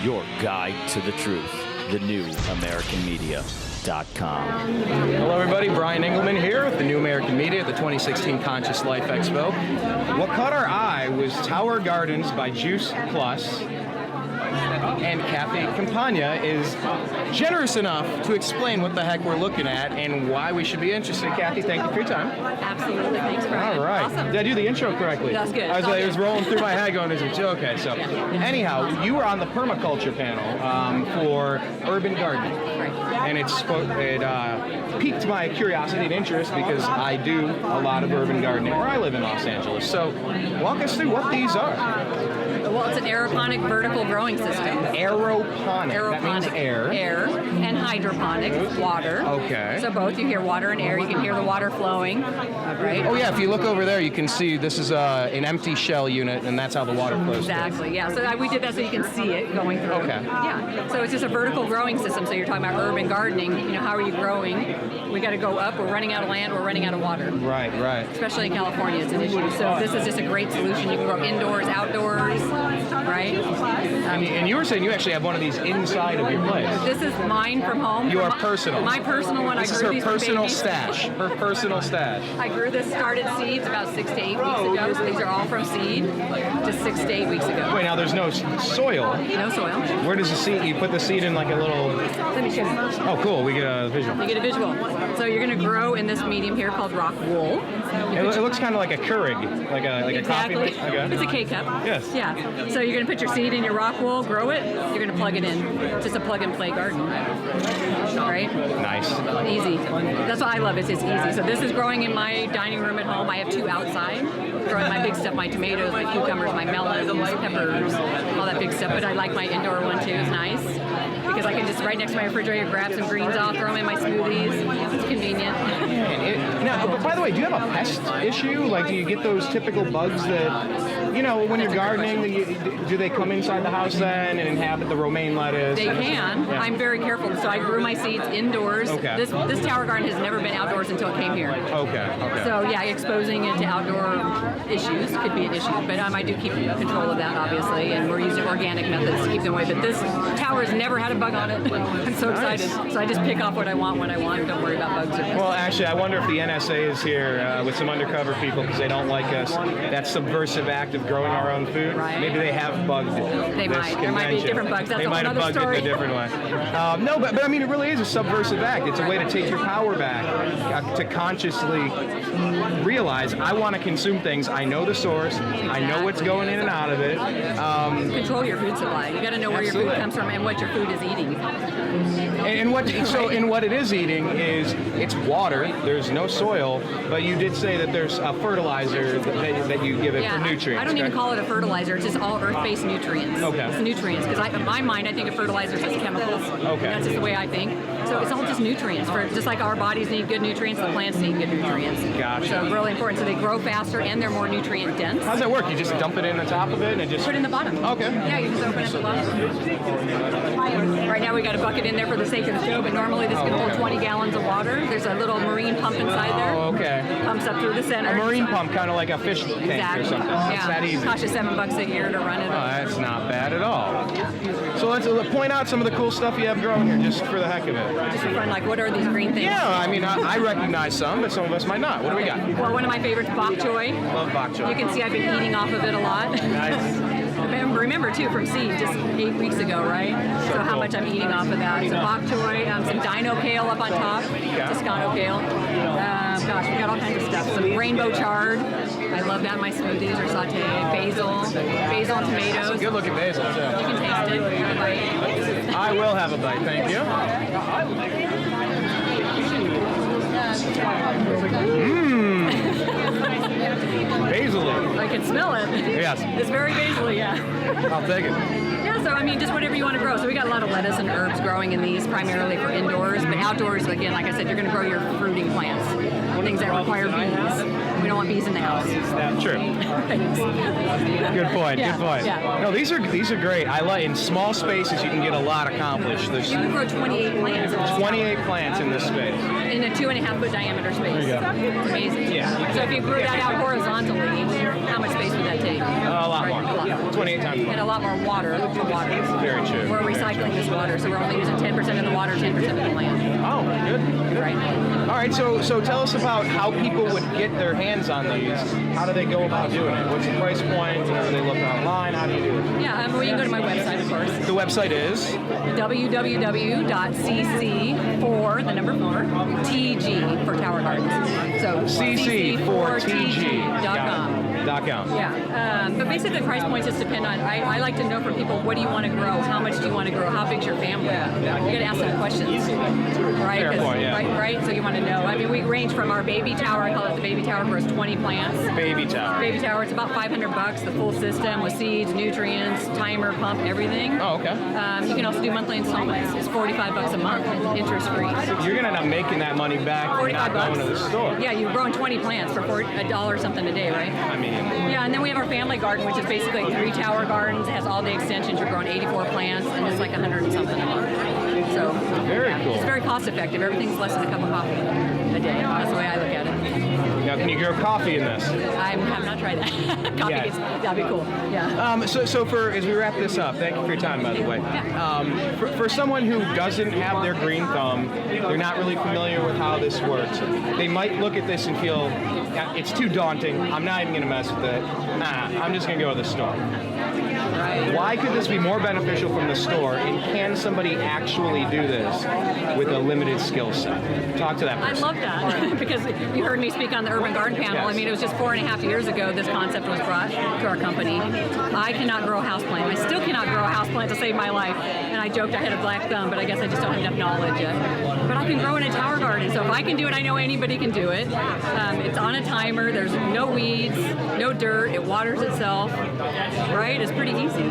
your guide to the truth. TheNewAmericanMedia.com. Hello, everybody. Brian Engelman here with the New American Media at the 2016 Conscious Life Expo. What caught our eye was Tower Gardens by Juice Plus. And Cathy Campagna is generous enough to explain what the heck we're looking at and why we should be interested. Cathy, thank you for your time. Absolutely. Thanks, Brian. All right. Awesome. Did I do the intro correctly? That's good. It was rolling through my head going, is it okay? So, anyhow, you were on the permaculture panel for urban gardening. Right. And it piqued my curiosity and interest because I do a lot of urban gardening where I live in Los Angeles. So, walk us through what these are. Well, it's an aeroponic vertical growing system. Aeroponic. That means air. Air. And hydroponic, water. Okay. So both, you hear water and air. You can hear the water flowing, right? Oh, yeah, if you look over there, you can see this is an empty shell unit, and that's how the water flows. Exactly, yeah. So we did that so you can see it going through. Okay. Yeah. So it's just a vertical growing system. So you're talking about urban gardening. You know, how are you growing? We got to go up. We're running out of land. We're running out of water. Right. Especially in California, it's an issue. So this is just a great solution. You can grow indoors, outdoors, right? And you were saying you actually have one of these inside of your place. This is mine from home. You are personal. My personal one. This is her personal stash. Her personal stash. I grew this, started seeds about 6 to 8 weeks ago. So these are all from seed, just 6 to 8 weeks ago. Wait, now there's no soil. No soil. Where does the seed? You put the seed in like a little. Let me show you. Oh, cool. We get a visual. You get a visual. So you're going to grow in this medium here called rock wool. It looks kind of like a Keurig, like a Exactly. coffee. Okay. It's a K-cup. Yes. Yeah. So you're going to put your seed in your rock wool, grow it. You're going to plug it in. It's just a plug-and-play garden. Right? Nice. Easy. That's what I love. It's easy. So this is growing in my dining room at home. I have 2 outside. Growing my big stuff, my tomatoes, my cucumbers, my melons, peppers, all that big stuff. But I like my indoor one too. It's nice because I can just right next to my refrigerator grab some greens off, throw them in my smoothies. It's convenient. Now, but by the way, do you have a pest issue? Like, do you get those typical bugs that, when you're gardening, do they come inside the house then and inhabit the romaine lettuce? They can. Yeah. I'm very careful. So I grew my seeds indoors. Okay. This tower garden has never been outdoors until it came here. Okay. So yeah, exposing it to outdoor issues could be an issue. But I do keep control of that, obviously, and we're using organic methods to keep them away. But this tower's never had a bug on it. I'm so excited. Nice. So I just pick off what I want when I want. Don't worry about bugs. Well, actually, I wonder if the NSA is here with some undercover people because they don't like us. That subversive act of growing our own food. Right. Maybe they have bugged They this might. There might be convention. different bugs. That's they a whole might have other bugged story. it in a different way. No, but I mean, it really is a subversive act. It's a way to take your power back, to consciously realize I want to consume things. I know the source. I know what's going in and out of it. Control your food supply. You got to know where your food comes from and what your food is eating. And what it is eating is it's water. There's no soil, but you did say that there's a fertilizer that you give it for nutrients. I don't even call it a fertilizer. It's just all earth-based nutrients. Okay. It's nutrients because in my mind I think of fertilizers as chemicals. Okay. That's just the way I think. So it's all just nutrients. Just like our bodies need good nutrients, the plants need good nutrients. Gotcha. So really important. So they grow faster and they're more nutrient dense. How's that work? You just dump it in the top of it and it just Put it in the bottom. Okay. Yeah, you just open it at the bottom. Right now we got a bucket in there for the sake of the show, but normally this can hold 20 gallons of water. There's a little marine pump inside there. Oh, okay. Pumps up through the center. A marine pump, kind of like a fish tank Exactly. or something. Yeah. It's that easy. Costs you $7 a year to run it. Oh, that's not bad at all. So let's point out some of the cool stuff you have growing here, just for the heck of it. Just for fun, like what are these green things? Yeah, I mean, I recognize some, but some of us might not. What do we got? Well, one of my favorites, bok choy. Love bok choy. You can see I've been eating off of it a lot. Nice. Remember too, from seed, just 8 weeks ago, right? So how cool. much I'm eating off of that. So bok choy, some dino kale up on top, Toscano kale. Gosh, we got all kinds of stuff. Some rainbow chard. I love that in my smoothies or sauteed. Basil and tomatoes. Good looking basil, too. You can taste it. Have a bite. I will have a bite, thank you. Basil-y. I can smell it. Yes. It's very basil-y, yeah. I'll take it. Yeah, so I mean, just whatever you want to grow. So we got a lot of lettuce and herbs growing in these, primarily for indoors. But outdoors, again, like I said, you're going to grow your fruiting plants, things that require bees. We don't want bees in the house. True. Good point. Yeah, Good point. yeah. No, these are great. I like in small spaces you can get a lot accomplished. There's You can grow 28 plants in this 28 plants in this space. in a 2.5-foot diameter space. There you go. It's amazing. Yeah. So if you grew that out horizontally, how much space would that take. A lot Right, more. a lot more. 28 times more. And a lot more water to water. Very true. We're Very recycling true. this water, so we're only using 10% of the water, 10% of the land. Oh, good. Right. All right, so tell us about how people would get their hands on these. How do they go about doing it? What's the price point? Do they look online? How do you do it? Yeah, well, you can go to my website, of course. The website is? www.cc4, the number 4, TG for Tower Gardens. So cc4tg.com. Yeah, but basically the price points just depend on, I like to know from people, what do you want to grow? How much do you want to grow? How big's your family? You got to ask them questions, right? Fair point, yeah. Right, so you want to know. I mean, we range from our baby tower, I call it the baby tower, grows 20 plants. Baby tower. Baby tower, it's about $500, the full system with seeds, nutrients, timer, pump, everything. Oh, okay. You can also do monthly installments. It's $45 a month, interest free. You're going to end up making that money back and not going to the store. Yeah, you're growing 20 plants for $1 something a day, right? I mean... Yeah, and then we have our family garden, which is basically 3 tower gardens. It has all the extensions. You're growing 84 plants, and it's like 100 and something a month. So Very cool. It's very cost effective. Everything's less than a cup of coffee a day. That's the way I look at it. Now, can you grow coffee in this? I have not tried that. Coffee Yeah. that'd be cool. Yeah. So for as we wrap this up, thank you for your time, by the way. For someone who doesn't have their green thumb, they're not really familiar with how this works. They might look at this and feel it's too daunting. I'm not even going to mess with it. I'm just going to go to the store. Right. Why could this be more beneficial from the store, and can somebody actually do this with a limited skill set? Talk to that I person. love that because you heard me speak on the Urban Garden panel. Yes. I mean, it was just 4.5 years ago this concept was brought to our company. I cannot grow a houseplant. I still cannot grow a houseplant to save my life. And I joked I had a black thumb, but I guess I just don't have enough knowledge yet. But I can grow in a tower garden. So if I can do it, I know anybody can do it. It's on a timer. There's no weeds, no dirt. It waters itself. Right? It's pretty easy.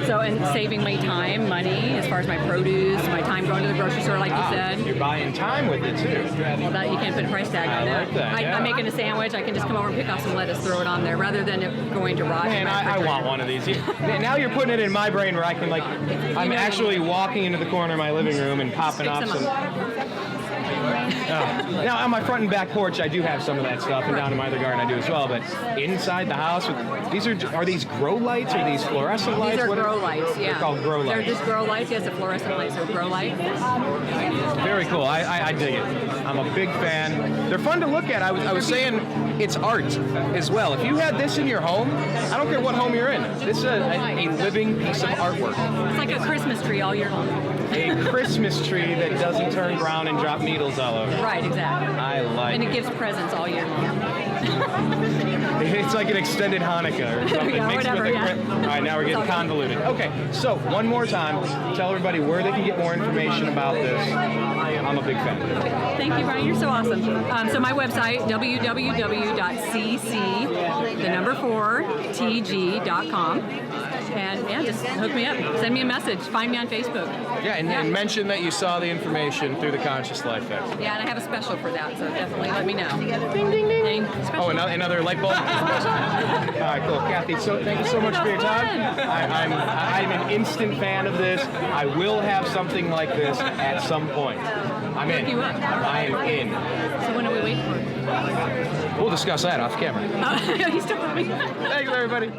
So, and saving my time, money, as far as my produce, my time going to the grocery store, like you said. You're buying time with it, too. Well, that you can't put a price tag on that. Like that, yeah. I'm making a sandwich. I can just come over and pick off some lettuce, throw it on there, rather than it going to rot. Man, I want one of these. Now you're putting it in my brain where I can, like, I'm actually walking into the corner of my living room and popping off some... Now, on my front and back porch, I do have some of that stuff, and down in my other garden I do as well, but inside the house, are these grow lights or these fluorescent lights? These are grow lights, yeah. They're called grow lights. They're just grow lights. Yes, a fluorescent light, so grow light. Very cool. I dig it. I'm a big fan. They're fun to look at. I was saying it's art as well. If you had this in your home, I don't care what home you're in, this is a living piece of artwork. It's like a Christmas tree all year long. A Christmas tree that doesn't turn brown and drop needles all over. Right, exactly. I like And it. it gives presents all year long. It's like an extended Hanukkah or something. Yeah, mixed whatever, with a yeah. All right, now we're getting It's all good. convoluted. Okay, so one more time, tell everybody where they can get more information about this. I'm a big fan. Thank you, Brian. You're so awesome. So my website, www.cc4tg.com. And yeah, just hook me up. Send me a message. Find me on Facebook. Yeah, and mention that you saw the information through the Conscious Life Expo. Yeah, and I have a special for that, so definitely let me know. Ding, ding, ding. Special. Oh, another light bulb? All right, cool. Kathy, thank you so much for your time. I'm an instant fan of this. I will have something like this at some point. I'm in. Hook you up. I am in. So when are we waiting for? We'll discuss that off camera. You still with me? Thanks, everybody.